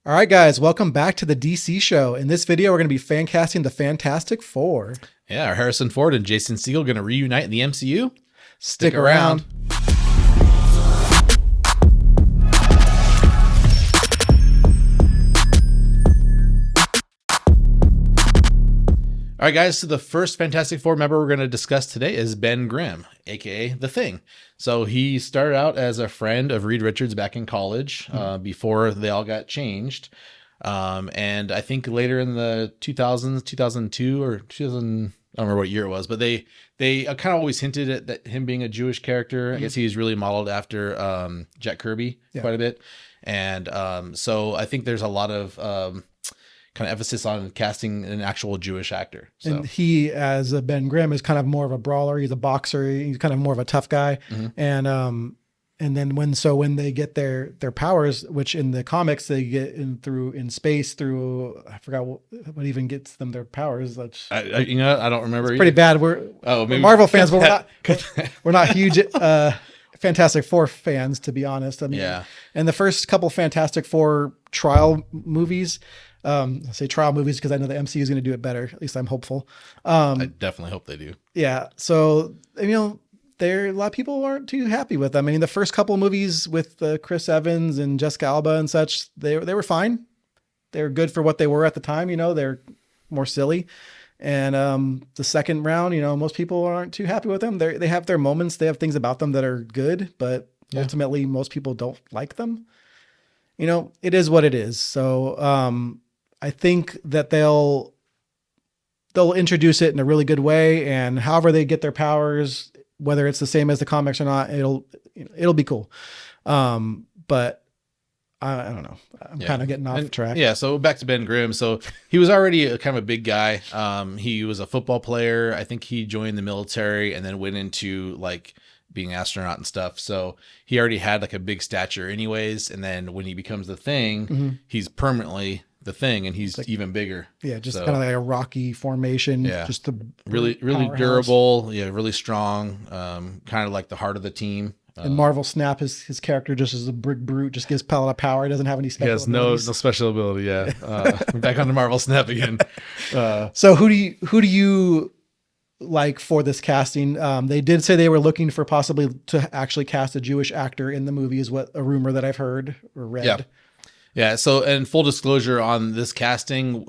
All right, guys, welcome back to the DC show. In this video, we're going to be fan casting the Fantastic Four. Yeah, are Harrison Ford and Jason Segel going to reunite in the MCU? Stick around. All right, guys, so the first Fantastic Four member we're going to discuss today is Ben Grimm, a.k.a. The Thing. So he started out as a friend of Reed Richards back in college before they all got changed. And I think later in the 2000s, 2002 or 2000, I don't remember what year it was, but they kind of always hinted at that him being a Jewish character. I guess he was really modeled after Jack Kirby quite a bit. And so I think there's a lot of kind of emphasis on casting an actual Jewish actor. So. And he, as a Ben Grimm, is kind of more of a brawler. He's a boxer. He's kind of more of a tough guy. Mm-hmm. And then when they get their powers, which in the comics they get in space through, I forgot what even gets them their powers. That's I don't remember. It's pretty bad. We're Marvel fans, but we're not huge Fantastic Four fans, to be honest. I mean, and the first couple Fantastic Four trial movies. I say trial movies because I know the MCU is going to do it better. At least I'm hopeful. I definitely hope they do. Yeah. So, a lot of people aren't too happy with them. I mean, the first couple movies with Chris Evans and Jessica Alba and such, they were they were good for what they were at the time. They're more silly. And the second round, most people aren't too happy with them. They have their moments. They have things about them that are good, but ultimately most people don't like them. It is what it is. So I think that they'll introduce it in a really good way, and however they get their powers, whether it's the same as the comics or not, it'll be cool. But I don't know. I'm kind of getting off track. Yeah. So back to Ben Grimm. So he was already a kind of a big guy. He was a football player. I think he joined the military and then went into being an astronaut and stuff. So he already had a big stature anyways. And then when he becomes the Thing, he's permanently the Thing, and he's even bigger. Yeah, just kind of like a Rocky formation. Yeah, just the really durable. Yeah, really strong. Kind of like the heart of the team. And Marvel Snap, his character just is a brick brute, just gives a lot of power. He doesn't have any special abilities. No special ability. Yeah, back on the Marvel Snap again. So who do you like for this casting? They did say they were looking for possibly to actually cast a Jewish actor in the movie, is what a rumor that I've heard or read. Yeah. So, and full disclosure on this casting,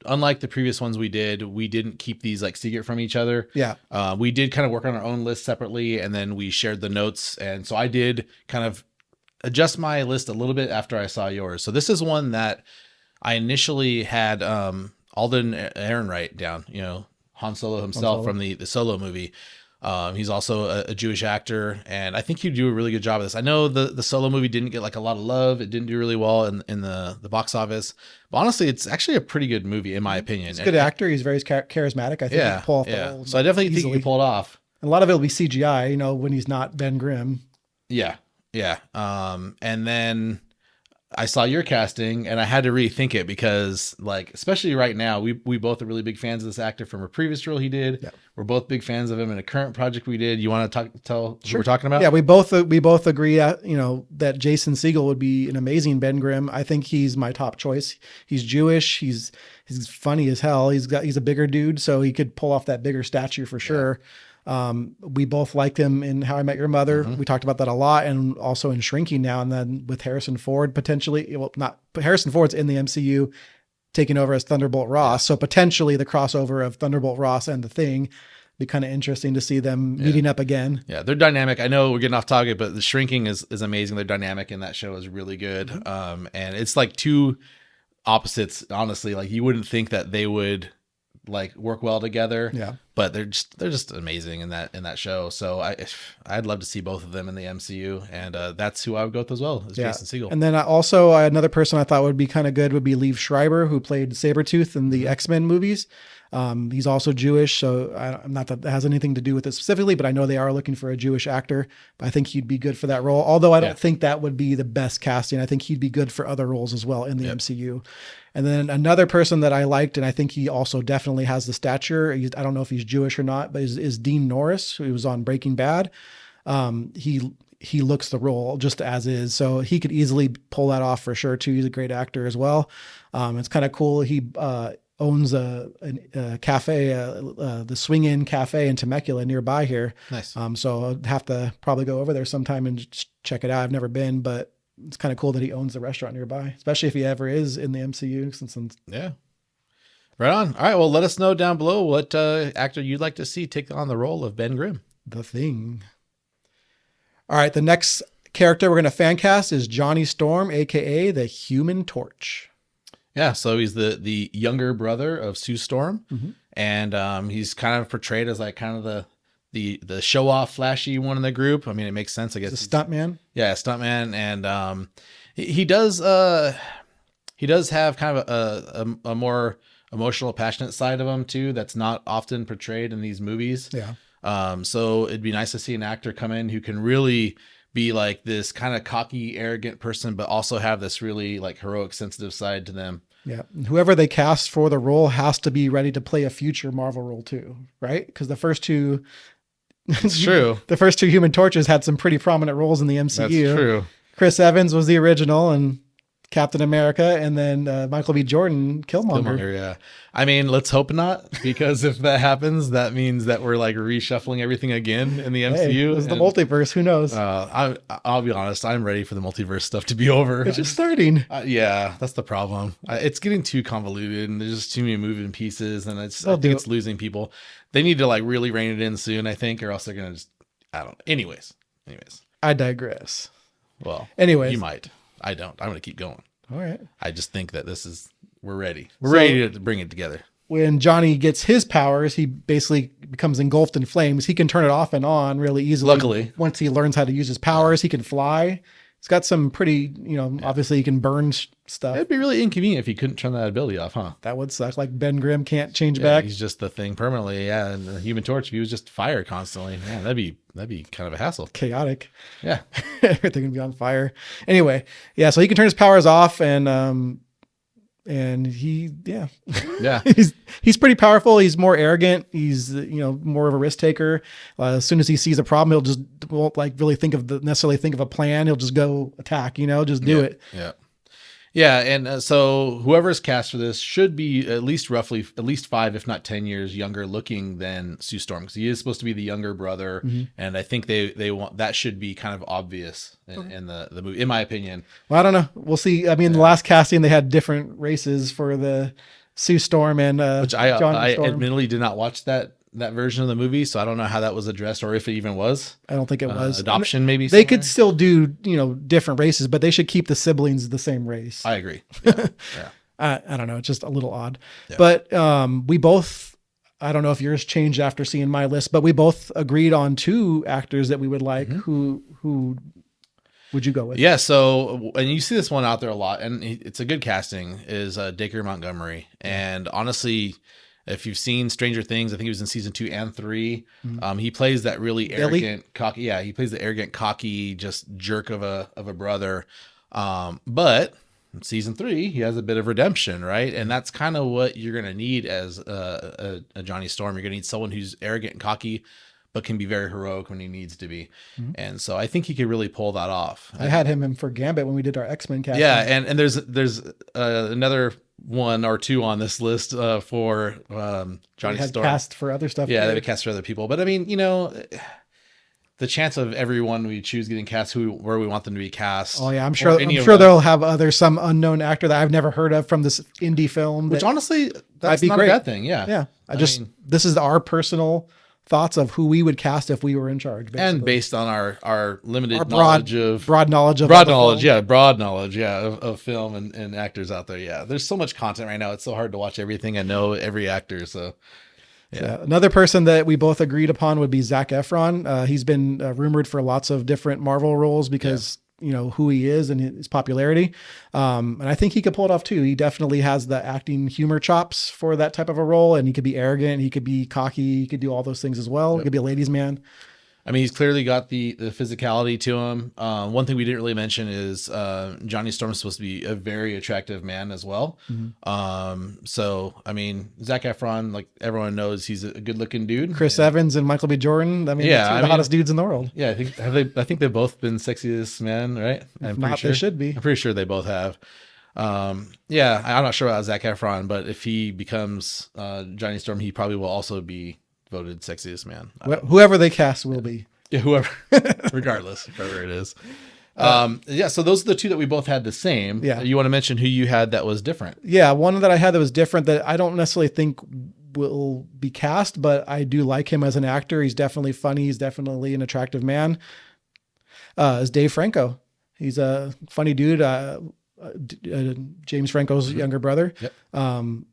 unlike the previous ones we didn't keep these secret from each other. Yeah. We did kind of work on our own list separately, and then we shared the notes. And so I did kind of adjust my list a little bit after I saw yours. So this is one that I initially had Alden Ehrenreich down, Han Solo himself from the Solo movie. He's also a Jewish actor, and I think he'd do a really good job of this. I know the Solo movie didn't get a lot of love. It didn't do really well in the box office. But honestly, it's actually a pretty good movie, in my opinion. He's a good actor. He's very charismatic. I think he can pull off the role. So I definitely think he can pull it off. A lot of it will be CGI, when he's not Ben Grimm. Yeah. And then I saw your casting and I had to rethink it because especially right now, we both are really big fans of this actor from a previous role he did. Yeah. We're both big fans of him in a current project we did. You want to tell what we're talking about? Yeah, we both agree that Jason Segel would be an amazing Ben Grimm. I think he's my top choice. He's Jewish. He's funny as hell. He's a bigger dude, so he could pull off that bigger stature for sure. We both liked him in How I Met Your Mother. We talked about that a lot, and also in Shrinking now and then with Harrison Ford potentially. Well, but Harrison Ford's in the MCU taking over as Thunderbolt Ross. So potentially the crossover of Thunderbolt Ross and the Thing be kind of interesting to see them meeting up again. Yeah, they're dynamic. I know we're getting off target, but the Shrinking is amazing. Their dynamic in that show is really good. And it's two opposites, honestly. You wouldn't think that they would work well together. Yeah. But they're just amazing in that show. So I'd love to see both of them in the MCU, and that's who I would go with as well, is Jason Segel. And then also another person I thought would be kind of good would be Liev Schreiber, who played Sabretooth in the X-Men movies. He's also Jewish, so I'm not that it has anything to do with it specifically, but I know they are looking for a Jewish actor. But I think he'd be good for that role. Although I don't think that would be the best casting. I think he'd be good for other roles as well in the MCU. And then another person that I liked, and I think he also definitely has the stature. I don't know if he's Jewish or not, but is Dean Norris, who was on Breaking Bad. he looks the role just as is. So he could easily pull that off for sure too. He's a great actor as well. It's kind of cool. He owns a cafe, the Swing In Cafe in Temecula nearby here. Nice. So I'd have to probably go over there sometime and just check it out. I've never been, but it's kind of cool that he owns the restaurant nearby, especially if he ever is in the MCU. Yeah. Right on. All right. Well, let us know down below what actor you'd like to see take on the role of Ben Grimm. The Thing. All right. The next character we're going to fan cast is Johnny Storm, aka the Human Torch. Yeah. So he's the younger brother of Sue Storm. Mm-hmm. And he's kind of portrayed as like kind of the show off flashy one in the group. I mean, it makes sense. I guess the stuntman. Yeah. Stuntman. And he does have kind of a more emotional, passionate side of him too. That's not often portrayed in these movies. Yeah. So it'd be nice to see an actor come in who can really be like this kind of cocky, arrogant person, but also have this really like heroic, sensitive side to them. Yeah. Whoever they cast for the role has to be ready to play a future Marvel role too, right? Because the first two, it's true. The first two Human Torches had some pretty prominent roles in the MCU. That's true. Chris Evans was the original and Captain America, and then Michael B. Jordan, Killmonger. Yeah. I mean, let's hope not, because if that happens, that means that we're like reshuffling everything again in the MCU. Hey, this is the multiverse. Who knows? I'll be honest. I'm ready for the multiverse stuff to be over. It's just starting. Yeah, that's the problem. It's getting too convoluted, and there's just too many moving pieces, and I think it's losing people. They need to like really rein it in soon, I think, or else they're gonna just. I don't know. Anyways. I digress. Well, anyways, you might. I don't. I'm going to keep going. All right. I just think that we're ready. We're ready to bring it together. When Johnny gets his powers, he basically becomes engulfed in flames. He can turn it off and on really easily. Luckily. Once he learns how to use his powers, he can fly. He's got some pretty, obviously he can burn stuff. It'd be really inconvenient if he couldn't turn that ability off, huh? That would suck. Like Ben Grimm can't change back. He's just the Thing permanently. Yeah. And the Human Torch, if he was just fire constantly, man, that'd be kind of a hassle. Chaotic. Yeah. Everything would be on fire. Anyway. Yeah. So he can turn his powers off and he, yeah. he's pretty powerful. He's more arrogant. He's, more of a risk taker. As soon as he sees a problem, won't like really necessarily think of a plan. He'll just go attack, just do it. Yeah. Yeah. And so whoever's cast for this should be at least 5, if not 10 years younger looking than Sue Storm, because he is supposed to be the younger brother. Mm-hmm. And I think they want, that should be kind of obvious in the movie, in my opinion. Well, I don't know. We'll see. I mean, the last casting, they had different races for the Sue Storm and which I admittedly did not watch that version of the movie, so I don't know how that was addressed or if it even was. I don't think it was. Adoption, maybe. They could still do, different races, but they should keep the siblings the same race. I agree. Yeah. I don't know. It's just a little odd. Yeah. But we both, I don't know if yours changed after seeing my list, but we both agreed on 2 actors that we would like. Mm-hmm. Who would you go with? Yeah, so, and you see this one out there a lot, and it's a good casting, is Dacre Montgomery. And honestly, if you've seen Stranger Things, I think he was in season 2 and 3. Mm-hmm. He plays that really arrogant, cocky. Yeah, he plays the arrogant, cocky, just jerk of a brother. But in season 3, he has a bit of redemption, right? And that's kind of what you're gonna need as a Johnny Storm. You're gonna need someone who's arrogant and cocky, but can be very heroic when he needs to be. Mm-hmm. And so I think he could really pull that off. I had him in for Gambit when we did our X-Men casting. Yeah, and there's another 1 or 2 on this list for Johnny Storm. Cast for other stuff. Yeah, they would cast for other people. But I mean, the chance of everyone we choose getting cast where we want them to be cast. Oh yeah, I'm sure they'll have some unknown actor that I've never heard of from this indie film. Which honestly, that's not a bad thing. Yeah. Yeah. This is our personal thoughts of who we would cast if we were in charge, basically. And based on our limited broad knowledge of film and actors out there. Yeah, there's so much content right now. It's so hard to watch everything and know every actor. So yeah. Another person that we both agreed upon would be Zac Efron. He's been rumored for lots of different Marvel roles because who he is and his popularity. And I think he could pull it off too. He definitely has the acting humor chops for that type of a role, and he could be arrogant. He could be cocky. He could do all those things as well. He could be a ladies' man. I mean, he's clearly got the physicality to him. One thing we didn't really mention is Johnny Storm is supposed to be a very attractive man as well. So, I mean, Zac Efron, like everyone knows, he's a good-looking dude. Chris Evans and Michael B. Jordan. I mean, Yeah, two of the hottest dudes in the world. Yeah, I think they've both been sexiest men, right? If not, they should be. I'm pretty sure they both have. Yeah, I'm not sure about Zac Efron, but if he becomes Johnny Storm, he probably will also be voted sexiest man. Whoever they cast will be. Yeah, whoever, regardless, whoever it is. Yeah, so those are the two that we both had the same. Yeah. You want to mention who you had that was different? Yeah, one that I had that was different that I don't necessarily think will be cast, but I do like him as an actor. He's definitely funny. He's definitely an attractive man. Is Dave Franco. He's a funny dude. James Franco's younger brother. Yep.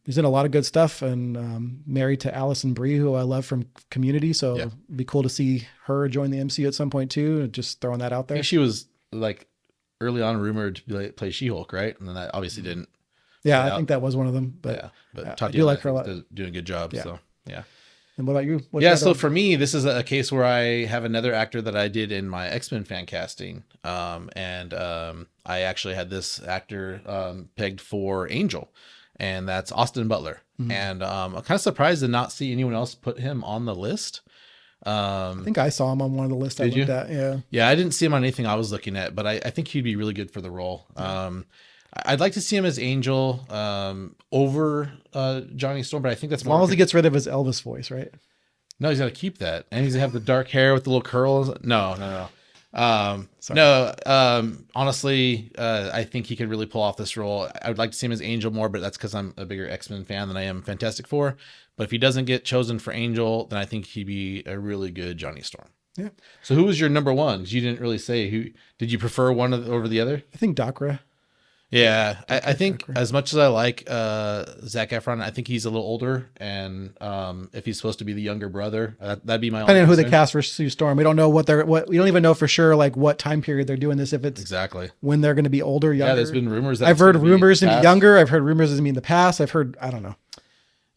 He's in a lot of good stuff and married to Alison Brie, who I love from Community. So it'd be cool to see her join the MCU at some point too. Just throwing that out there. I think she was like early on rumored to play She-Hulk, right? And then that obviously didn't. Yeah, I think that was one of them. But I do like her a lot. Doing a good job. Yeah. So yeah. And what about you? So for me, this is a case where I have another actor that I did in my X-Men fan casting. I actually had this actor pegged for Angel, and that's Austin Butler. And I'm kind of surprised to not see anyone else put him on the list. I think I saw him on one of the lists I looked at. Yeah. Yeah, I didn't see him on anything I was looking at, but I think he'd be really good for the role. I'd like to see him as Angel over Johnny Storm, but I think that's as long as he gets rid of his Elvis voice, right? No, he's got to keep that, and he's gonna have the dark hair with the little curls. No. Honestly, I think he could really pull off this role. I would like to see him as Angel more, but that's because I'm a bigger X-Men fan than I am Fantastic Four. But if he doesn't get chosen for Angel, then I think he'd be a really good Johnny Storm. Yeah. So who was your number one? 'Cause you didn't really say who. Did you prefer one over the other? I think Dacre. Yeah, I think as much as I like Zac Efron, I think he's a little older, and if he's supposed to be the younger brother, that'd be my. Depending on who they cast for Sue Storm, we don't know what we don't even know for sure like what time period they're doing this. If it's exactly when they're going to be older, younger. Yeah, there's been rumors. That I've heard rumors to be younger. I've heard rumors to be in the past. I don't know.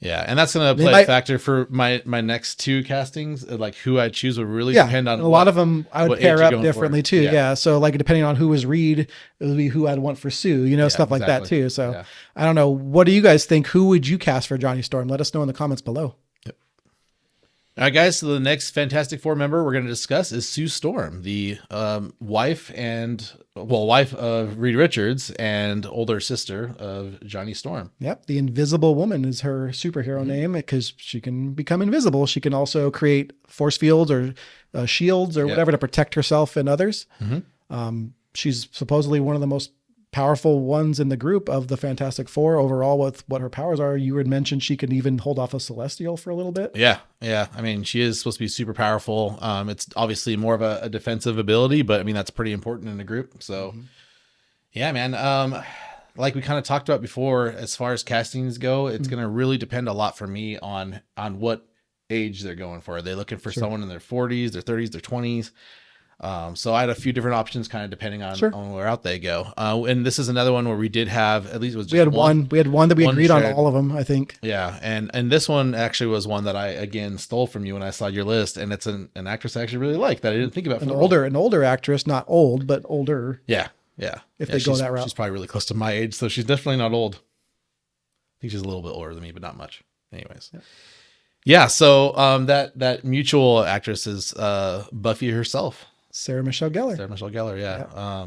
Yeah, and that's going to play a factor for my next two castings. Like who I choose would really depend on. A lot of them I would pair up differently too. Yeah. So like depending on who was Reed, it would be who I'd want for Sue. Stuff like that too. So I don't know. What do you guys think? Who would you cast for Johnny Storm? Let us know in the comments below. All right, guys. So the next Fantastic Four member we're going to discuss is Sue Storm, the wife of Reed Richards and older sister of Johnny Storm. Yep. The Invisible Woman is her superhero name because she can become invisible. She can also create force fields or shields or whatever to protect herself and others. She's supposedly one of the most powerful ones in the group of the Fantastic Four overall with what her powers are. You had mentioned she could even hold off a Celestial for a little bit. Yeah. I mean, she is supposed to be super powerful. It's obviously more of a defensive ability, but I mean, that's pretty important in a group. So yeah, man. Like we kind of talked about before, as far as castings go, it's going to really depend a lot for me on what age they're going for. Are they looking for someone in their 40s, their 30s, their 20s? So I had a few different options kind of depending on where out they go. And this is another one where we did have, at least it was just we had one that we agreed on all of them, I think. Yeah. And this one actually was one that I, again, stole from you when I saw your list. And it's an actress I actually really like that I didn't think about. An older actress, not old, but older. Yeah. If they go that route. She's probably really close to my age. So she's definitely not old. I think she's a little bit older than me, but not much. Anyways. Yeah. So, that mutual actress is, Buffy herself. Sarah Michelle Gellar. Yeah.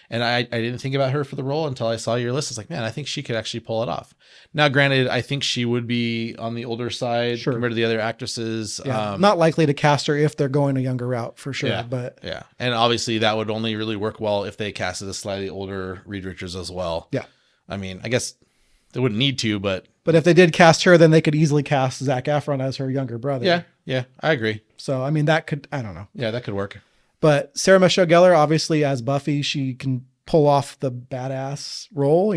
And I didn't think about her for the role until I saw your list. It's like, man, I think she could actually pull it off. Now, granted, I think she would be on the older side compared to the other actresses. Not likely to cast her if they're going a younger route for sure. Yeah. And obviously that would only really work well if they casted a slightly older Reed Richards as well. Yeah. I mean, I guess they wouldn't need to, but if they did cast her, then they could easily cast Zac Efron as her younger brother. Yeah. I agree. So, I mean, that could, I don't know. Yeah, that could work. But Sarah Michelle Gellar, obviously as Buffy, she can pull off the badass role,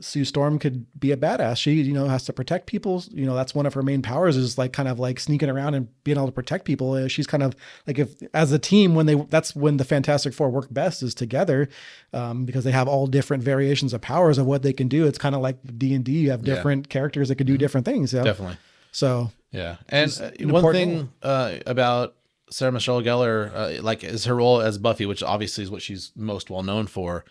Sue Storm could be a badass. She, has to protect people. That's one of her main powers is kind of sneaking around and being able to protect people. She's kind of if as a team, that's when the Fantastic Four work best is together, because they have all different variations of powers of what they can do. It's kind of like D&D. You have different characters that can do different things. Definitely. So yeah. And one thing about Sarah Michelle Gellar, like is her role as Buffy, which obviously is what she's most well known for.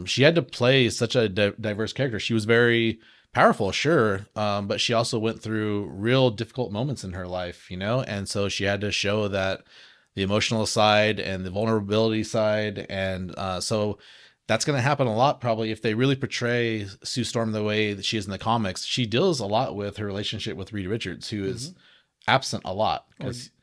She had to play such a diverse character. She was very powerful, sure, but she also went through real difficult moments in her life, you know, and so she had to show that the emotional side and the vulnerability side, and so that's going to happen a lot probably if they really portray Sue Storm the way that she is in the comics. She deals a lot with her relationship with Reed Richards, who is absent a lot.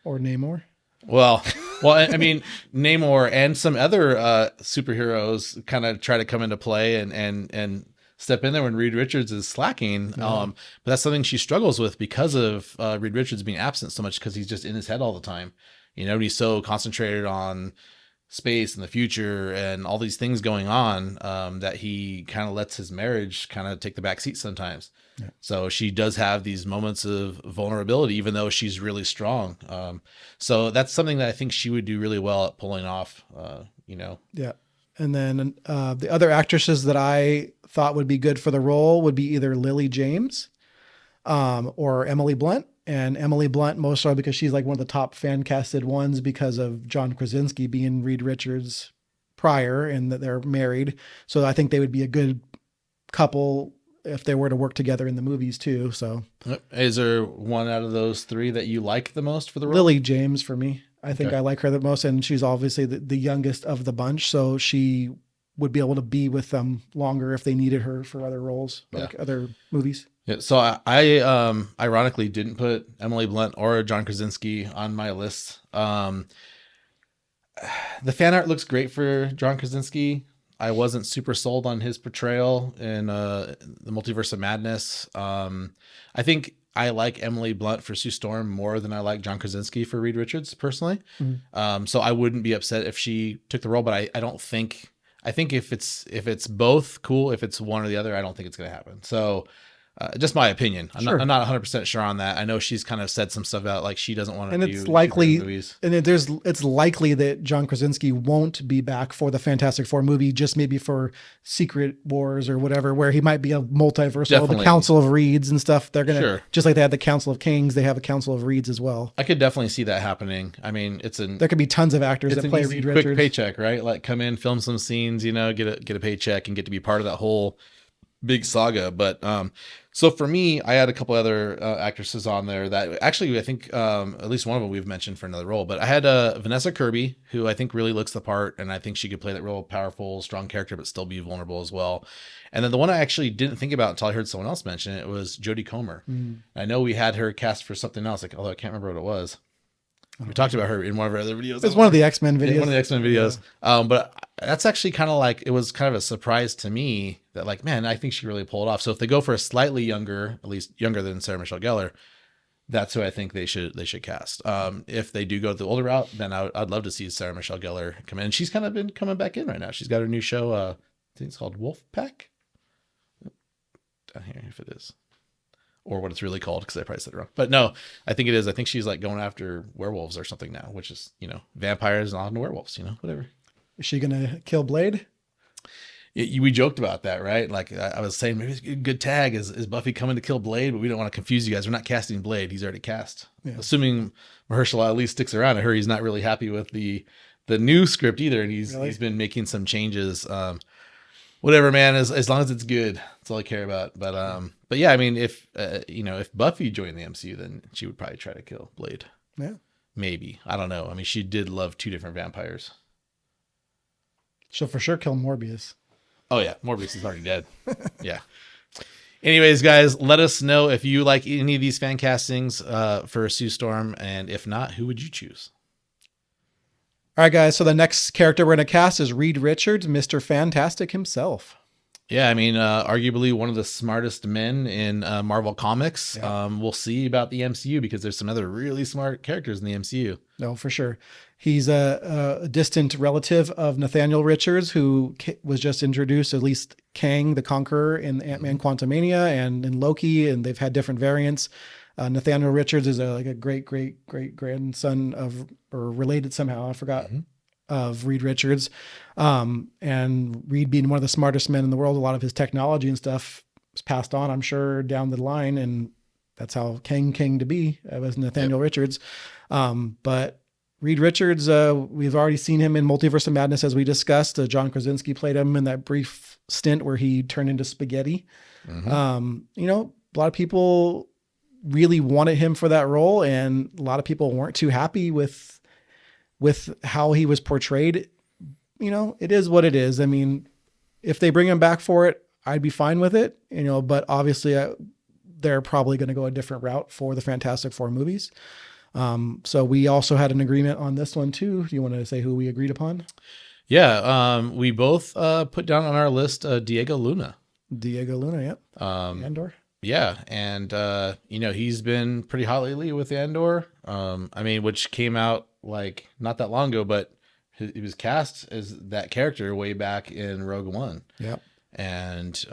Or Namor. Well, I mean, Namor and some other superheroes kind of try to come into play and step in there when Reed Richards is slacking. But that's something she struggles with because of Reed Richards being absent so much, because he's just in his head all the time. You know, he's so concentrated on space and the future and all these things going on that he kind of lets his marriage kind of take the back seat sometimes. Yeah. So she does have these moments of vulnerability, even though she's really strong. So that's something that I think she would do really well at pulling off, you know? Yeah. And then the other actresses that I thought would be good for the role would be either Lily James or Emily Blunt. And Emily Blunt, most so because she's like one of the top fan casted ones because of John Krasinski being Reed Richards prior and that they're married. So I think they would be a good couple if they were to work together in the movies too. So is there one out of those three that you like the most for the role? Lily James for me. I think I like her the most, and she's obviously the youngest of the bunch. So she would be able to be with them longer if they needed her for other roles, like other movies. Yeah, so I ironically didn't put Emily Blunt or John Krasinski on my list. The fan art looks great for John Krasinski. I wasn't super sold on his portrayal in the Multiverse of Madness. I think I like Emily Blunt for Sue Storm more than I like John Krasinski for Reed Richards personally. So I wouldn't be upset if she took the role, but I don't think. I think if it's both, cool. If it's one or the other, I don't think it's going to happen. So. Just my opinion. I'm not 100% sure on that. I know she's kind of said some stuff about like she doesn't want to do it's likely movies. And it's likely that John Krasinski won't be back for the Fantastic Four movie, just maybe for Secret Wars or whatever, where he might be a multiverse or the Council of Reeds and stuff. They're gonna just like they had the Council of Kings, they have a Council of Reeds as well. I could definitely see that happening. I mean, there could be tons of actors that play Reed Richards. Quick paycheck, right? Like come in, film some scenes, you know, get a paycheck and get to be part of that whole big saga. But so for me, I had a couple other actresses on there that actually I think at least one of them we've mentioned for another role. But I had Vanessa Kirby, who I think really looks the part, and I think she could play that real powerful, strong character, but still be vulnerable as well. And then the one I actually didn't think about until I heard someone else mention it was Jodie Comer. I know we had her cast for something else, although I can't remember what it was. We talked about her in one of our other videos. It's one of the X-Men videos. One of the X-Men videos. Yeah. But that's actually kind of like, it was kind of a surprise to me that like, man, I think she really pulled it off. So if they go for a slightly younger, at least younger than Sarah Michelle Gellar, that's who I think they should cast. If they do go the older route, then I'd love to see Sarah Michelle Gellar come in. She's kind of been coming back in right now. She's got her new show. I think it's called Wolfpack. Down here, if it is. Or what it's really called, because I probably said it wrong. But no, I think it is. I think she's like going after werewolves or something now, which is, you know, vampires and werewolves, you know, whatever. Is she going to kill Blade? We joked about that, right? Like I was saying, maybe it's a good tag is Buffy coming to kill Blade, but we don't want to confuse you guys. We're not casting Blade. He's already cast. Yeah. Assuming Mahershala at least sticks around. I heard he's not really happy with the new script either. And he's been making some changes. Whatever, man, as long as it's good, that's all I care about. But yeah, I mean, if Buffy joined the MCU, then she would probably try to kill Blade. Yeah, maybe. I don't know. I mean, she did love two different vampires. She'll for sure kill Morbius. Oh yeah, Morbius is already dead. Yeah. Anyways, guys, let us know if you like any of these fan castings for Sue Storm, and if not, who would you choose? All right, guys. So the next character we're going to cast is Reed Richards, Mr. Fantastic himself. Yeah, I mean, arguably one of the smartest men in Marvel Comics. Yeah. We'll see about the MCU because there's some other really smart characters in the MCU. No, for sure. He's a distant relative of Nathaniel Richards, who was just introduced, at least Kang the Conqueror in Ant-Man Quantumania and in Loki, and they've had different variants. Nathaniel Richards is like a great grandson of, or related somehow, I forgot, of Reed Richards. And Reed being one of the smartest men in the world, a lot of his technology and stuff was passed on, I'm sure, down the line. And that's how Kang came to be, was Nathaniel Richards. But Reed Richards, we've already seen him in Multiverse of Madness, as we discussed. John Krasinski played him in that brief stint where he turned into spaghetti. You know, a lot of people really wanted him for that role, and a lot of people weren't too happy with how he was portrayed. You know, it is what it is. I mean, if they bring him back for it, I'd be fine with it, you know, but obviously they're probably going to go a different route for the Fantastic Four movies. So we also had an agreement on this one too. Do you want to say who we agreed upon? Yeah. We both put down on our list Diego Luna. Diego Luna, yep. Andor. Yeah. And, you know, he's been pretty hot lately with Andor. I mean, which came out like not that long ago, but he was cast as that character way back in Rogue One. Yep. And,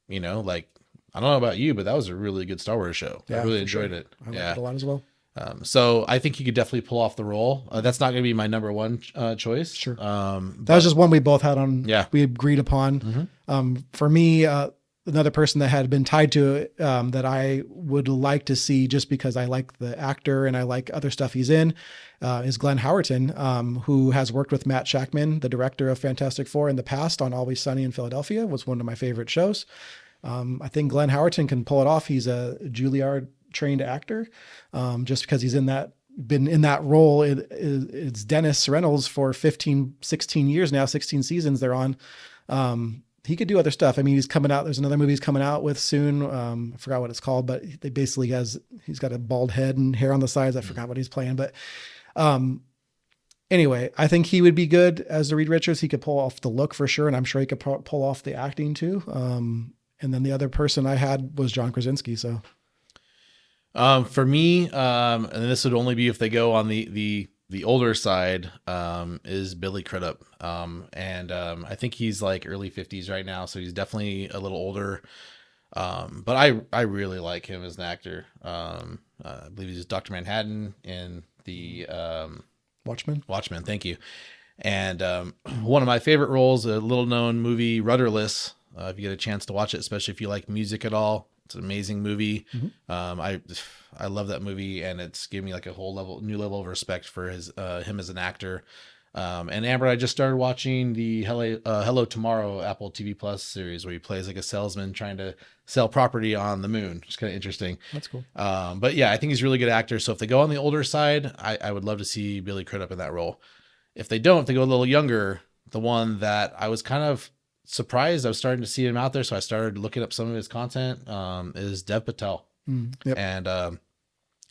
you know, like, I don't know about you, but that was a really good Star Wars show. Yeah, I really enjoyed it. I liked it a lot as well. So I think he could definitely pull off the role. That's not going to be my number one choice. Sure. That was just one we both had on. Yeah. We agreed upon. For me, another person that had been tied to it, that I would like to see just because I like the actor and I like other stuff he's in, is Glenn Howerton, who has worked with Matt Shakman, the director of Fantastic Four, in the past on Always Sunny in Philadelphia. Was one of my favorite shows. I think Glenn Howerton can pull it off. He's a Juilliard trained actor, just because he's been in that role. It's Dennis Reynolds for 16 years now, 16 seasons they're on. He could do other stuff. I mean, he's coming out. There's another movie he's coming out with soon. I forgot what it's called, but they basically he's got a bald head and hair on the sides. I forgot what he's playing, but anyway, I think he would be good as the Reed Richards. He could pull off the look for sure. And I'm sure he could pull off the acting too. And then the other person I had was John Krasinski. So, for me, and this would only be if they go on the older side, is Billy Crudup. I think he's like early 50s right now, so he's definitely a little older. But I really like him as an actor. I believe he's Dr. Manhattan in the Watchmen. Thank you. And one of my favorite roles, a little known movie, Rudderless. If you get a chance to watch it, especially if you like music at all, it's an amazing movie. I love that movie, and it's given me like a new level of respect for him as an actor. And Amber, I just started watching the Hello Tomorrow Apple TV Plus series where he plays like a salesman trying to sell property on the moon. It's kind of interesting. That's cool. But yeah, I think he's a really good actor. So if they go on the older side, I would love to see Billy Crudup in that role. If they don't, if they go a little younger, the one that I was kind of surprised I was starting to see him out there, so I started looking up some of his content, is Dev Patel. Yep. And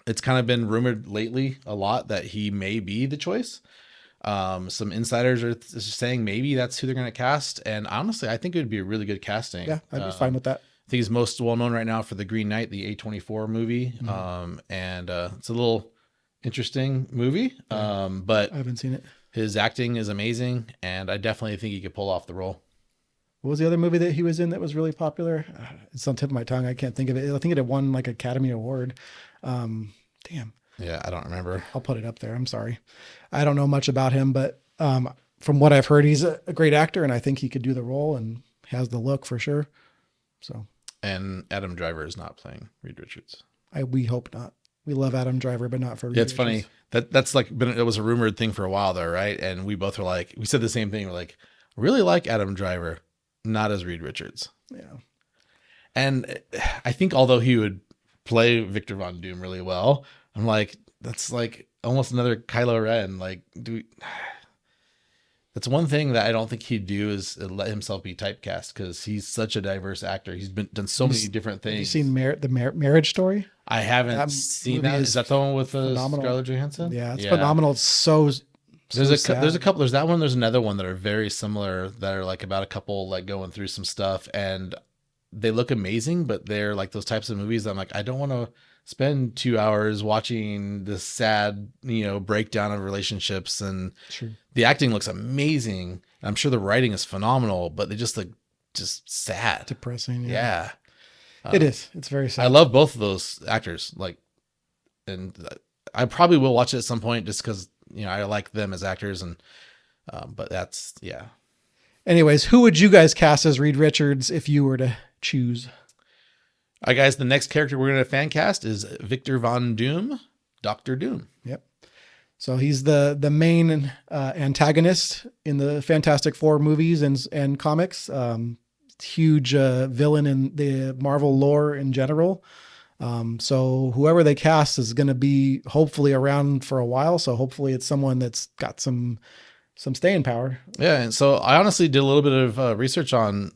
it's kind of been rumored lately a lot that he may be the choice. Some insiders are saying maybe that's who they're going to cast, and honestly I think it would be a really good casting. Yeah, I'd be fine with that. I think he's most well known right now for the Green Knight, the A24 movie. And it's a little interesting movie, but I haven't seen it. His acting is amazing, and I definitely think he could pull off the role. What was the other movie that he was in that was really popular? It's on the tip of my tongue. I can't think of it. I think it had won like Academy Award. Damn. Yeah, I don't remember. I'll put it up there. I'm sorry. I don't know much about him, but from what I've heard, he's a great actor, and I think he could do the role and has the look for sure. So. And Adam Driver is not playing Reed Richards. We hope not. We love Adam Driver, but not for Reed It's Richards. funny. That's like it was a rumored thing for a while though, right? And we both were like, we said the same thing. We're like, really like Adam Driver, not as Reed Richards. Yeah. And I think although he would play Victor Von Doom really well, I'm like, that's like almost another Kylo Ren. Like, that's one thing that I don't think he'd do is let himself be typecast, because he's such a diverse actor. He's done so many different things. Have you seen the Marriage Story? I haven't seen that. Is that the one with Scarlett Johansson? Yeah, it's phenomenal. It's so there's a sad. couple. There's that one. There's another one that are very similar that are like about a couple like going through some stuff, and they look amazing, but they're like those types of movies that I'm like, I don't want to spend 2 hours watching this sad, breakdown of relationships. And the acting looks amazing. I'm sure the writing is phenomenal, but they just look just sad, depressing. Yeah. It is. It's very sad. I love both of those actors. And I probably will watch it at some point just because, I like them as actors, and, but that's, yeah. Anyways, who would you guys cast as Reed Richards if you were to choose? All right, guys, the next character we're going to fan cast is Victor Von Doom, Dr. Doom. Yep. So he's the main antagonist in the Fantastic Four movies and comics. Huge villain in the Marvel lore in general. So whoever they cast is going to be hopefully around for a while. So hopefully it's someone that's got some staying power. Yeah, and so I honestly did a little bit of research on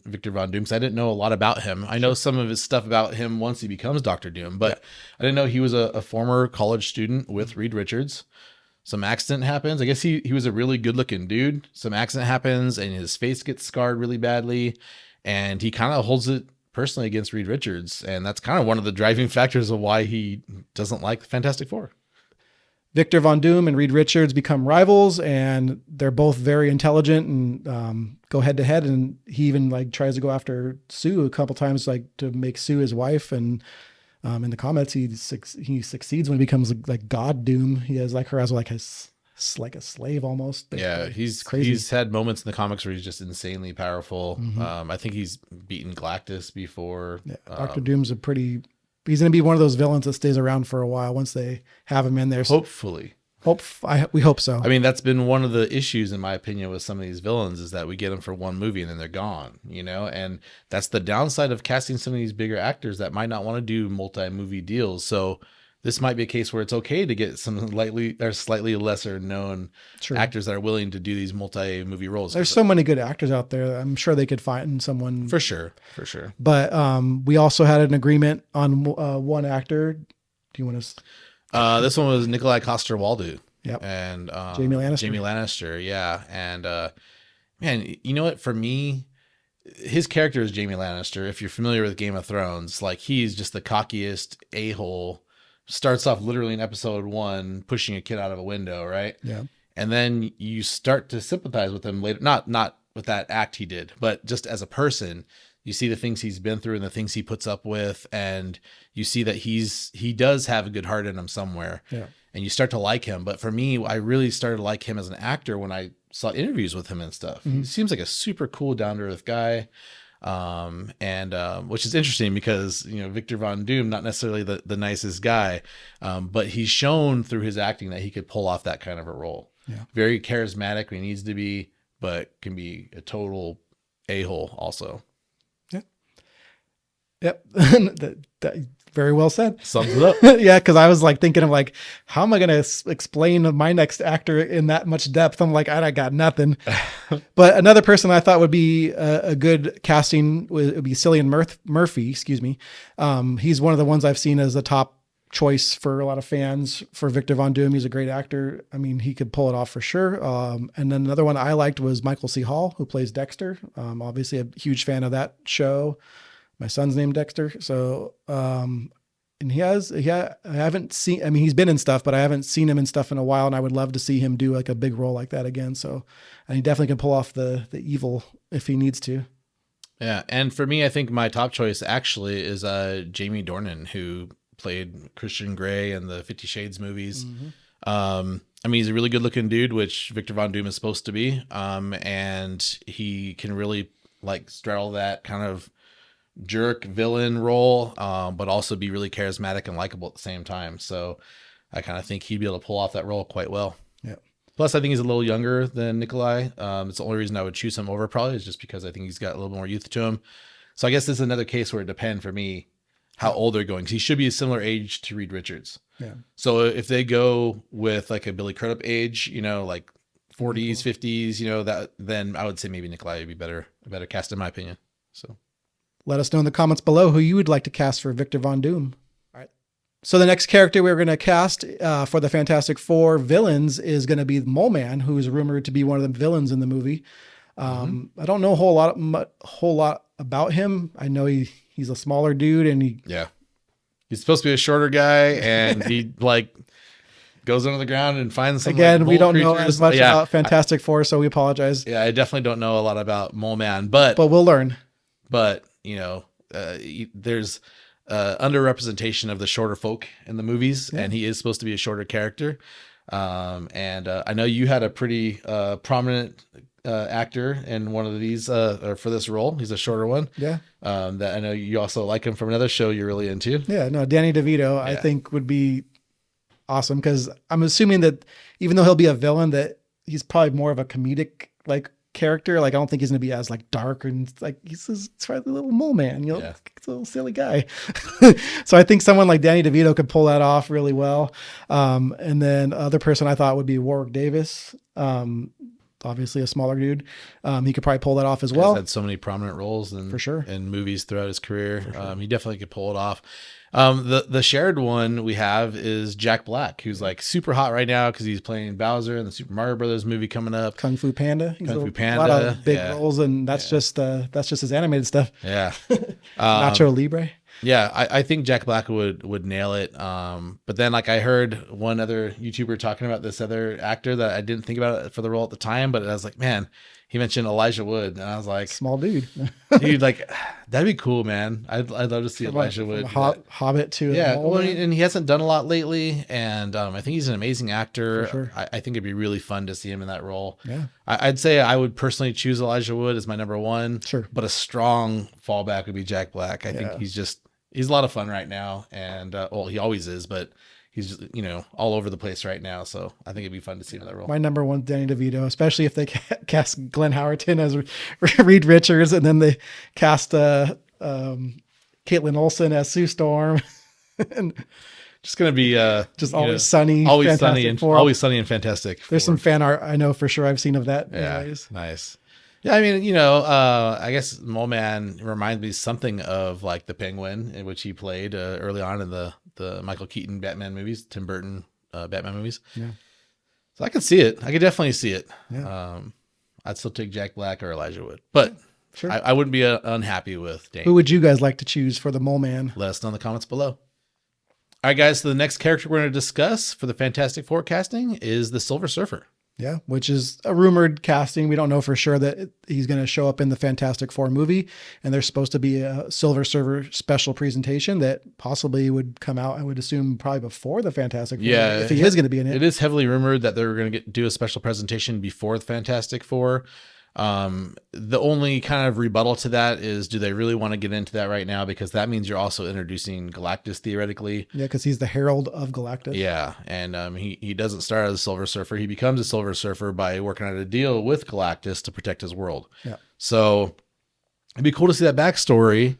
Victor Von Doom because I didn't know a lot about him. I know some of his stuff about him once he becomes Doctor Doom, but I didn't know he was a former college student with Reed Richards. Some accident happens. I guess he was a really good looking dude. Some accident happens and his face gets scarred really badly, and he kind of holds it personally against Reed Richards, and that's kind of one of the driving factors of why he doesn't like the Fantastic Four. Victor Von Doom and Reed Richards become rivals, and they're both very intelligent and go head to head. And he even like tries to go after Sue a couple times, like to make Sue his wife. And in the comics, he succeeds when he becomes like God Doom. He has like her as like a slave almost. Yeah, he's crazy. He's had moments in the comics where he's just insanely powerful. I think he's beaten Galactus before. Yeah, Doctor Doom's he's going to be one of those villains that stays around for a while once they have him in there. Hopefully. We hope so. I mean, that's been one of the issues, in my opinion, with some of these villains is that we get them for one movie and then they're gone, and that's the downside of casting some of these bigger actors that might not want to do multi-movie deals. So this might be a case where it's okay to get some slightly lesser known actors that are willing to do these multi-movie roles. There's so many good actors out there. I'm sure they could find someone. For sure. But we also had an agreement on one actor. Do you want to? This one was Nikolai Coster-Waldau. Yep. And Jamie Lannister. Jamie Lannister, yeah. And man, you know what? For me, his character is Jamie Lannister. If you're familiar with Game of Thrones, like he's just the cockiest a-hole. Starts off literally in episode 1 pushing a kid out of a window, right? Yeah. And then you start to sympathize with him later, not with that act he did, but just as a person. You see the things he's been through and the things he puts up with, and you see that he does have a good heart in him somewhere. Yeah. And you start to like him. But for me, I really started to like him as an actor when I saw interviews with him and stuff. He seems like a super cool, down-to-earth guy. Which is interesting because, Victor Von Doom, not necessarily the nicest guy, but he's shown through his acting that he could pull off that kind of a role. Yeah. Very charismatic when he needs to be, but can be a total a-hole also. Yep. that very well said. Sums it up. Yeah. Cause I was like thinking of like, how am I going to explain my next actor in that much depth? I'm like, I got nothing. But another person I thought would be a good casting would be Cillian Murphy. Excuse me. He's one of the ones I've seen as a top choice for a lot of fans for Victor Von Doom. He's a great actor. I mean, he could pull it off for sure. And then another one I liked was Michael C. Hall, who plays Dexter. Obviously a huge fan of that show. My son's named Dexter. So, and I haven't seen, I mean, he's been in stuff, but I haven't seen him in stuff in a while. And I would love to see him do like a big role like that again. So, and he definitely can pull off the evil if he needs to. Yeah. And for me, I think my top choice actually is Jamie Dornan, who played Christian Grey in the 50 Shades movies. I mean, he's a really good looking dude, which Victor Von Doom is supposed to be. And he can really like straddle that kind of jerk villain role, but also be really charismatic and likable at the same time. So I kind of think he'd be able to pull off that role quite well. Yeah. Plus, I think he's a little younger than Nikolai. It's the only reason I would choose him over probably is just because I think he's got a little more youth to him. So I guess this is another case where it depends for me how old they're going. 'Cause he should be a similar age to Reed Richards. Yeah. So if they go with like a Billy Crudup age, like 40s, 50s, then I would say maybe Nikolai would be a better cast in my opinion. So. Let us know in the comments below who you would like to cast for Victor Von Doom. All right. So the next character we're going to cast for the Fantastic Four villains is going to be Mole Man, who is rumored to be one of the villains in the movie. I don't know a whole lot about him. I know he's a smaller dude and he's supposed to be a shorter guy and he like goes under the ground and finds some again. We don't know as much about Fantastic Four, so we apologize. Yeah, I definitely don't know a lot about Mole Man, but we'll learn. But there's underrepresentation of the shorter folk in the movies, and he is supposed to be a shorter character. I know you had a pretty prominent actor in one of these or for this role. He's a shorter one. Yeah. That I know you also like him from another show you're really into. Yeah. No, Danny DeVito, I think would be awesome because I'm assuming that even though he'll be a villain, that he's probably more of a comedic like character. Like I don't think he's going to be as like dark and like he's this probably little mole man, you know, He's a little silly guy. So I think someone like Danny DeVito could pull that off really well. And then other person I thought would be Warwick Davis. Obviously a smaller dude. He could probably pull that off as well. He's had so many prominent roles for sure in movies throughout his career. Sure. He definitely could pull it off. The shared one we have is Jack Black, who's like super hot right now because he's playing Bowser in the Super Mario Brothers movie coming up. Kung Fu Panda. Kung Fu Panda. A lot of big roles, and that's just his animated stuff. Yeah. Nacho Libre. Yeah, I think Jack Black would nail it. But then like I heard one other YouTuber talking about this other actor that I didn't think about it for the role at the time, but I was like, man, he mentioned Elijah Wood, and I was like, small dude. Dude, like that'd be cool, man. I'd love to see Elijah Wood. Hobbit too. Yeah, well, and he hasn't done a lot lately, and I think he's an amazing actor. Sure. I think it'd be really fun to see him in that role. Yeah, I'd say I would personally choose Elijah Wood as my number one. Sure, but a strong fallback would be Jack Black. I think he's a lot of fun right now, and well, he always is, but he's just, all over the place right now. So I think it'd be fun to see him in that role. My number one, Danny DeVito, especially if they cast Glenn Howerton as Reed Richards, and then they cast Caitlin Olsen as Sue Storm. And just going to be just always sunny, always sunny and fantastic. There's some fan art I know for sure I've seen of that. Yeah, anyways. Nice. Yeah, I mean, I guess Mole Man reminds me something of like the Penguin, in which he played early on in the Michael Keaton Batman movies, Tim Burton Batman movies. Yeah. So I could see it. I could definitely see it. Yeah. I'd still take Jack Black or Elijah Wood, but sure. I wouldn't be unhappy with Dane. Who would you guys like to choose for the Mole Man? Let us know in the comments below. All right, guys. So the next character we're going to discuss for the Fantastic Four casting is the Silver Surfer. Yeah, which is a rumored casting. We don't know for sure that he's going to show up in the Fantastic Four movie, and there's supposed to be a Silver Surfer special presentation that possibly would come out, I would assume, probably before the Fantastic Four. Yeah, if he is going to be in it. It is heavily rumored that they're going to do a special presentation before the Fantastic Four. The only kind of rebuttal to that is, do they really want to get into that right now? Because that means you're also introducing Galactus theoretically. Yeah, because he's the herald of Galactus. Yeah, and he doesn't start as a Silver Surfer. He becomes a Silver Surfer by working out a deal with Galactus to protect his world. Yeah. So it'd be cool to see that backstory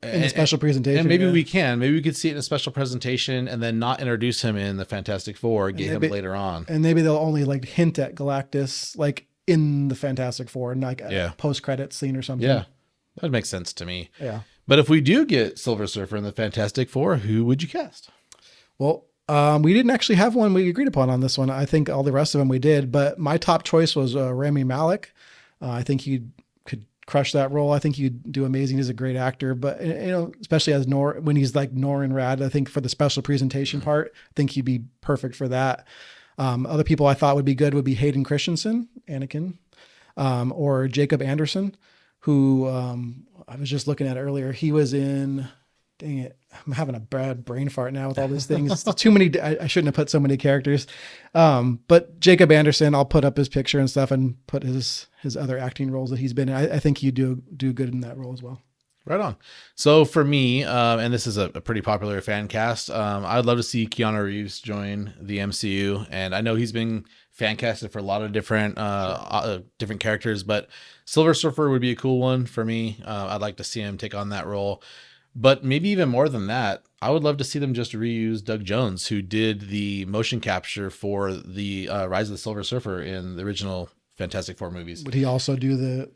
in a special presentation. And maybe we could see it in a special presentation and then not introduce him in the Fantastic Four, get him later on. And maybe they'll only like hint at Galactus, like in the Fantastic Four, and like a post-credits scene or something. Yeah, that makes sense to me. Yeah. But if we do get Silver Surfer in the Fantastic Four, who would you cast? Well, we didn't actually have one we agreed upon on this one. I think all the rest of them we did, but my top choice was Rami Malek. I think he could crush that role. I think he'd do amazing. He's a great actor, but especially as when he's like Norrin Radd, I think for the special presentation part, I think he'd be perfect for that. Other people I thought would be good would be Hayden Christensen, Anakin, or Jacob Anderson, who I was just looking at earlier. He was in, dang it, I'm having a bad brain fart now with all these things. Too many, I shouldn't have put so many characters. But Jacob Anderson, I'll put up his picture and stuff and put his other acting roles that he's been in. I think he'd do good in that role as well. Right on. So for me, and this is a pretty popular fan cast, I'd love to see Keanu Reeves join the MCU. And I know he's been fan casted for a lot of different characters, but Silver Surfer would be a cool one for me. I'd like to see him take on that role. But maybe even more than that, I would love to see them just reuse Doug Jones, who did the motion capture for the Rise of the Silver Surfer in the original Fantastic Four movies. Would he also do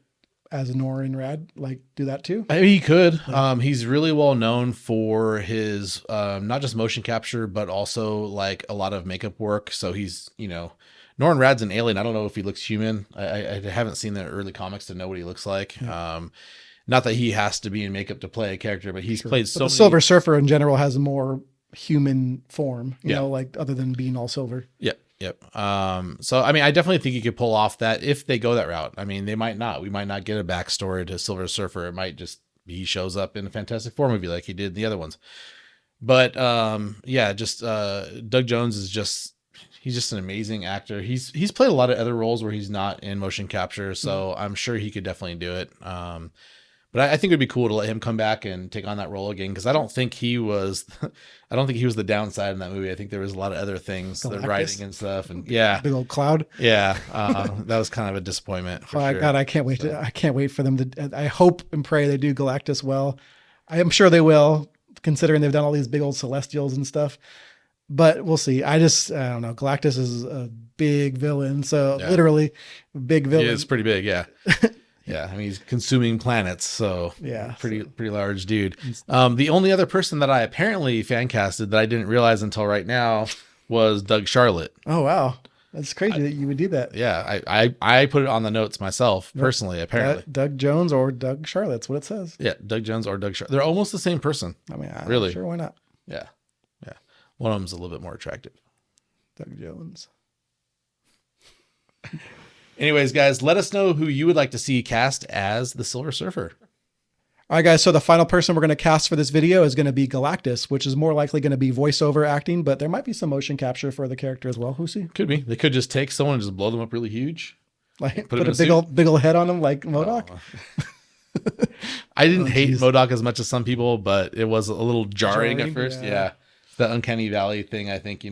as a Norrin Radd, like do that too? I mean, he could. He's really well known for his not just motion capture, but also like a lot of makeup work. So he's, Norrin Radd's an alien. I don't know if he looks human. I haven't seen the early comics to know what he looks like. Yeah. Not that he has to be in makeup to play a character, but he's played so many. Silver Surfer in general has a more human form, you know, like other than being all silver. Yep. So, I mean, I definitely think he could pull off that if they go that route. I mean, they might not. We might not get a backstory to Silver Surfer. It might just be he shows up in a Fantastic Four movie like he did in the other ones. But Doug Jones is he's just an amazing actor. He's played a lot of other roles where he's not in motion capture, so I'm sure he could definitely do it. But I think it'd be cool to let him come back and take on that role again, because I don't think he was the downside in that movie. I think there was a lot of other things, the Galactus? writing and stuff, and yeah, Big old cloud. yeah, that was kind of a disappointment. For Oh sure. God, I can't wait. I can't wait for them to. I hope and pray they do Galactus well. I am sure they will, considering they've done all these big old Celestials and stuff. But we'll see. I don't know. Galactus is a big villain, so literally big villain. Yeah, it's pretty big. Yeah. Yeah, I mean, he's consuming planets, so Yeah, pretty large dude. The only other person that I apparently fan casted that I didn't realize until right now was Doug Charlot. Oh wow, that's crazy that you would do that. Yeah, I put it on the notes myself personally. Apparently, Doug Jones or Doug Charlot's what it says. yeah, Doug Jones or Doug Charlot. They're almost the same person. I mean, Really? sure, why not? Yeah, yeah. One of them's a little bit more attractive. Doug Jones. Anyways, guys, let us know who you would like to see cast as the Silver Surfer. All right, guys. So the final person we're going to cast for this video is going to be Galactus, which is more likely going to be voiceover acting, but there might be some motion capture for the character as well. Who's he? Could be. They could just take someone and just blow them up really huge. Like Put put him a in a big old head on him like MODOK. Oh. I didn't hate geez. MODOK as much as some people, but it was a little jarring at Jarring, first. yeah. Yeah. The uncanny valley thing, I think,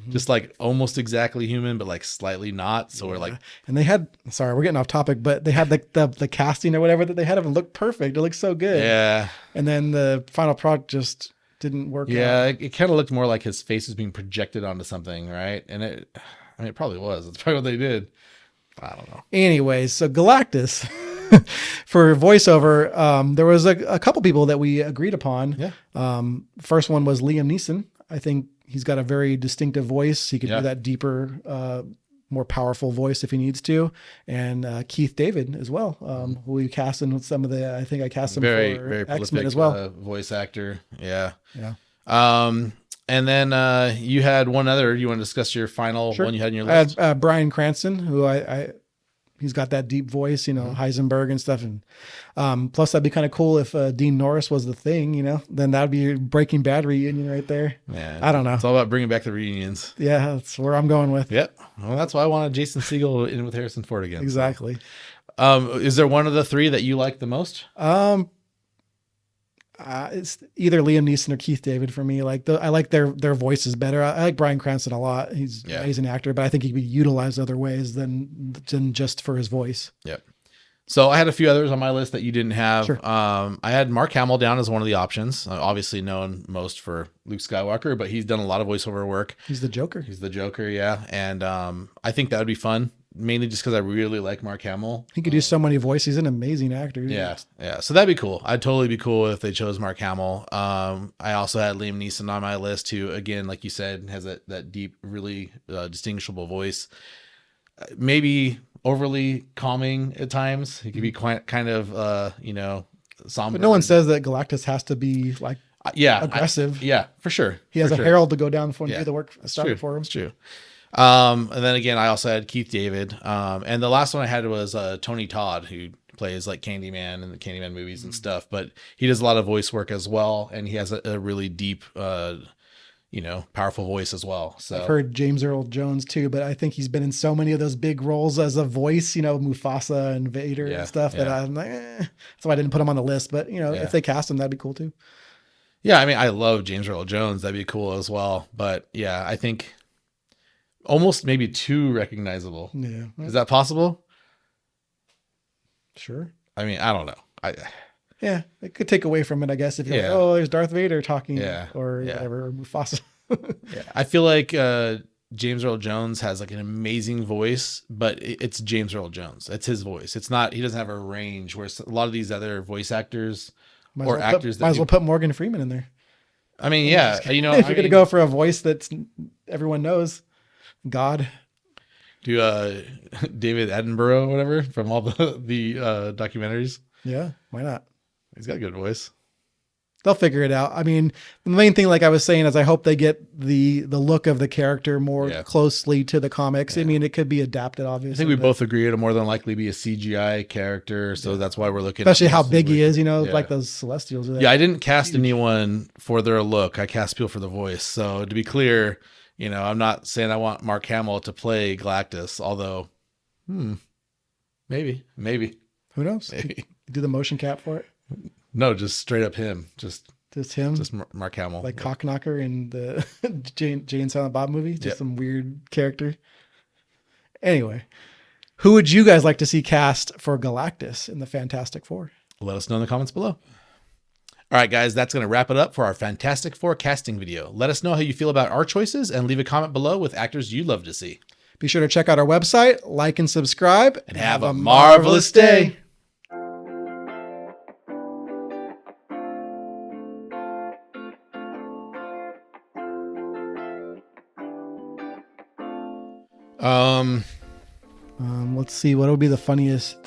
just like almost exactly human, but like slightly not. So we're like, And they had, sorry, we're getting off topic, but they had the casting or whatever that they had of him look perfect. It looked so good. yeah. And then the final product just didn't work Yeah. out. It kind of looked more like his face was being projected onto something, right? And it probably was. That's probably what they did. I don't know. Anyways, so Galactus for voiceover, there was a couple people that we agreed upon. Yeah. First one was Liam Neeson. I think he's got a very distinctive voice. He could do that deeper, more powerful voice if he needs to. And Keith David as well, who we cast in with some of the, I think I cast him Very for prolific X-Men as well. voice actor. Yeah. Yeah. And then you had one other. You want to discuss your final one you had in your I list? had Bryan Cranston, who he's got that deep voice, Heisenberg and stuff. And plus that'd be kind of cool if Dean Norris was the Thing, then that'd be a Breaking Bad reunion right there. Yeah, I don't know. It's all about bringing back the reunions. Yeah, that's where I'm going with. Yep. Well, that's why I wanted Jason Segel in with Harrison Ford again. Exactly. So. Is there one of the three that you like the most? It's either Liam Neeson or Keith David for me. I like their voices better. I like Bryan Cranston a lot. He's an amazing actor, but I think he could be utilized other ways than just for his voice. Yep. So I had a few others on my list that you didn't have. Sure. I had Mark Hamill down as one of the options. Obviously known most for Luke Skywalker, but he's done a lot of voiceover work. He's the Joker. He's the Joker, yeah. And I think that would be fun, mainly just because I really like Mark Hamill. He could do so many voices. He's an amazing actor. Yeah. So that'd be cool. I'd totally be cool if they chose Mark Hamill. I also had Liam Neeson on my list, who, again, like you said, has that deep, really distinguishable voice. Maybe overly calming at times. He could be quite kind of, somber. But no one says that Galactus has to be aggressive. For sure. He has a herald to go down before and do the work That's start true. it for him. That's true. And then again, I also had Keith David. And the last one I had was Tony Todd, who plays like Candyman in the Candyman movies and stuff, but he does a lot of voice work as well. And he has a really deep, powerful voice as well. So I've heard James Earl Jones too, but I think he's been in so many of those big roles as a voice, Mufasa and Vader and stuff that I'm like, that's why I didn't put him on the list. But if they cast him, that'd be cool too. Yeah. I mean, I love James Earl Jones. That'd be cool as well. But yeah, I think almost maybe too recognizable. Yeah. Is that possible? Sure. I mean, I don't know. Yeah, it could take away from it, I guess, if you're Yeah. like, oh, there's Darth Vader talking or whatever, or Mufasa. Yeah, I feel like James Earl Jones has like an amazing voice, but it's James Earl Jones. It's his voice. It's not. He doesn't have a range where a lot of these other voice actors Might as well put Morgan Freeman in there. I mean, yeah, if you're gonna go for a voice that everyone knows, God. Do David Attenborough, or whatever, from all the documentaries. Yeah, why not? He's got a good voice. They'll figure it out. I mean, the main thing, like I was saying, is I hope they get the look of the character more closely to the comics. I mean, it could be adapted, obviously. I think we both agree it'll more than likely be a CGI character, so that's why we're looking. Especially how big he is, like those Celestials. Yeah, I didn't cast anyone for their look. I cast people for the voice. So to be clear, I'm not saying I want Mark Hamill to play Galactus, although, maybe. Who knows? Maybe. Do the motion cap for it. No, just straight up him. Just him. Just Mark Hamill. Like Cockknocker in the Jane Silent Bob movie. Just some weird character. Anyway, who would you guys like to see cast for Galactus in the Fantastic Four? Let us know in the comments below. All right, guys, that's going to wrap it up for our Fantastic Four casting video. Let us know how you feel about our choices and leave a comment below with actors you'd love to see. Be sure to check out our website, like and subscribe, and have a marvelous day. Let's see what would be the funniest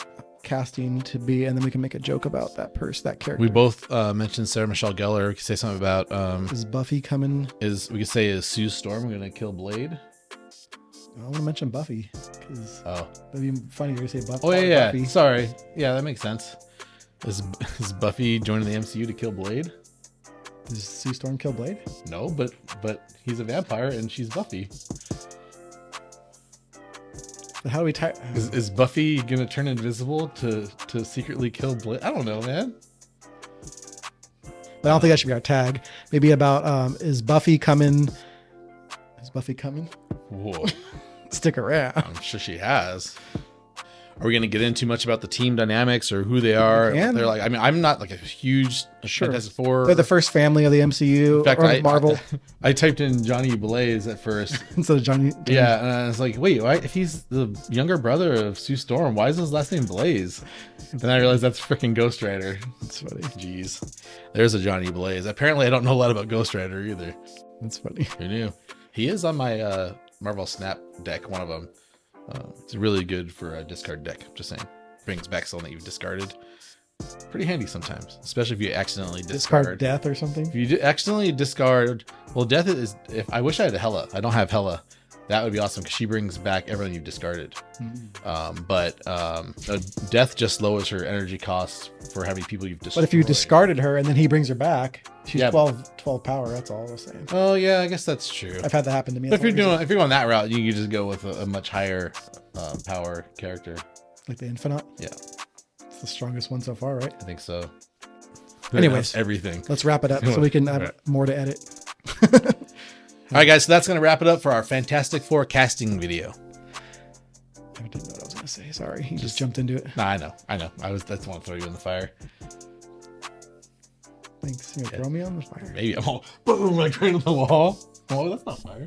casting to be, and then we can make a joke about that character. We both mentioned Sarah Michelle Gellar. We could say something about is Buffy coming? We could say is Sue Storm going to kill Blade? I want to mention Buffy because that'd be funnier to say Buffy. Oh yeah, Buffy. Sorry, yeah, that makes sense. Is Buffy joining the MCU to kill Blade? Does Sue Storm kill Blade? No, but he's a vampire and she's Buffy. But how do we tie? Is Buffy gonna turn invisible to secretly kill Blade? I don't know, man. But I don't think that should be our tag. Maybe about is Buffy coming? Is Buffy coming? Whoa. Stick around. I'm sure she has. Are we going to get into much about the team dynamics or who they are? They're like, I mean, I'm not like a huge Fantastic Four. They're the first family of the MCU. In fact, Marvel. I typed in Johnny Blaze at first. Instead of Johnny. Yeah. And I was like, wait, why, if he's the younger brother of Sue Storm, why is his last name Blaze? Then I realized that's freaking Ghost Rider. That's funny. Jeez. There's a Johnny Blaze. Apparently I don't know a lot about Ghost Rider either. That's funny. Who knew? He is on my Marvel Snap deck, one of them. It's really good for a discard deck. Just saying. Brings back something that you've discarded. Pretty handy sometimes, especially if you accidentally discard Death or something. If you accidentally discard, well, Death is. If I wish I had a Hela, I don't have Hela. That would be awesome because she brings back everything you've discarded. But Death just lowers her energy costs for how many people you've destroyed. But if you discarded her and then he brings her back, she's 12 power. That's all I was saying. Oh yeah, I guess that's true. I've had that happen to me. But if you're going that route, you can just go with a much higher power character, like the Infinite. Yeah, it's the strongest one so far, right? I think so. Anyways, everything. Let's wrap it up so we can have more to edit. All right, guys, so that's going to wrap it up for our Fantastic Four casting video. I didn't know what I was going to say. Sorry. He just jumped into it. Nah, I know. That's want to throw you in the fire. Thanks. You throw me on the fire? Maybe I'm all boom, like right on the wall. Oh, that's not fire.